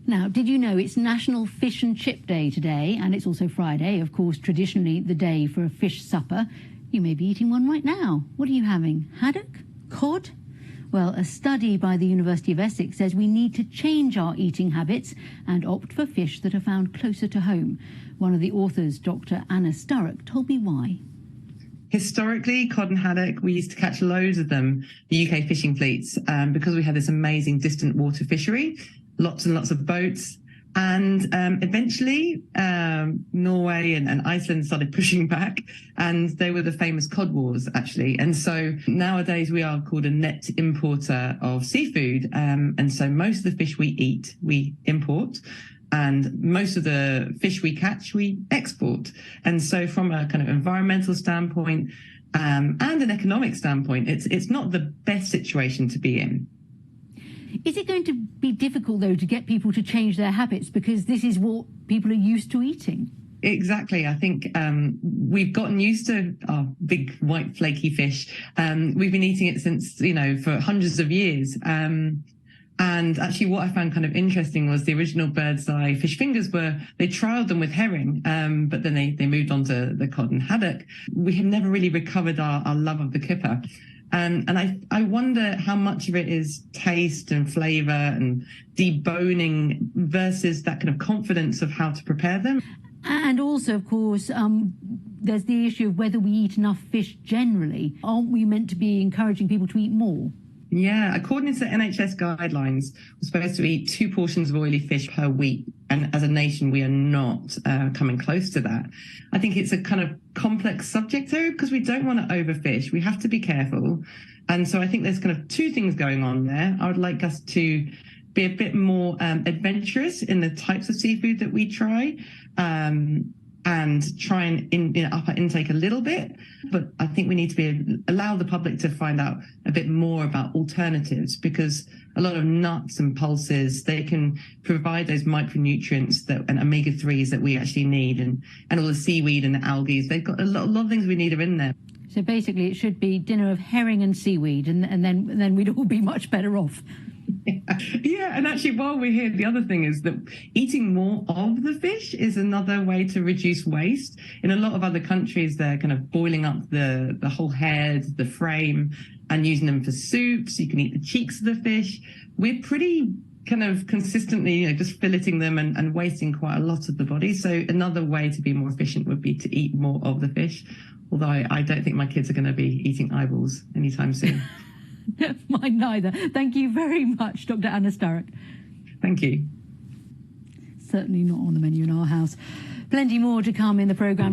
Now, did you know it's National Fish and Chip Day today, and it's also Friday, of course, traditionally the day for a fish supper. You may be eating one right now. What are you having? Haddock? Cod? Well, a study by the University of Essex says we need to change our eating habits and opt for fish that are found closer to home. One of the authors, Dr. Anna Sturrock, told me why. Historically, cod and haddock, we used to catch loads of them, the UK fishing fleets, because we had this amazing distant water fishery, lots and lots of boats. And eventually, Norway and Iceland started pushing back, and they were the famous cod wars, actually. And so nowadays we are called a net importer of seafood. And so most of the fish we eat, we import. And most of the fish we catch, we export. And so from a kind of environmental standpoint and an economic standpoint, it's not the best situation to be in. Is it going to be difficult, though, to get people to change their habits because this is what people are used to eating? Exactly. I think we've gotten used to our big white flaky fish. We've been eating it since, for hundreds of years. And actually what I found kind of interesting was the original bird's eye fish fingers they trialed them with herring, but then they moved on to the cod and haddock. We have never really recovered our love of the kipper. And I wonder how much of it is taste and flavour and deboning versus that kind of confidence of how to prepare them. And also, of course, there's the issue of whether we eat enough fish generally. Aren't we meant to be encouraging people to eat more? Yeah, according to NHS guidelines, we're supposed to eat 2 portions of oily fish per week. And as a nation, we are not coming close to that. I think it's a kind of complex subject area because we don't want to overfish. We have to be careful. And so I think there's kind of 2 things going on there. I would like us to be a bit more adventurous in the types of seafood that we try. And try and up our intake a little bit. But I think we need to allow the public to find out a bit more about alternatives, because a lot of nuts and pulses, they can provide those micronutrients and omega-3s that we actually need, and all the seaweed and the algae. They've got a lot of things we need are in there. So basically it should be dinner of herring and seaweed, and then we'd all be much better off. Yeah, and actually while we're here, the other thing is that eating more of the fish is another way to reduce waste. In a lot of other countries, they're kind of boiling up the whole head, the frame, and using them for soups. You can eat the cheeks of the fish. We're pretty kind of consistently just filleting them and wasting quite a lot of the body. So another way to be more efficient would be to eat more of the fish, although I don't think my kids are going to be eating eyeballs anytime soon. Mine neither. Thank you very much, Dr. Anna Sturrock. Thank you. Certainly not on the menu in our house. Plenty more to come in the programme.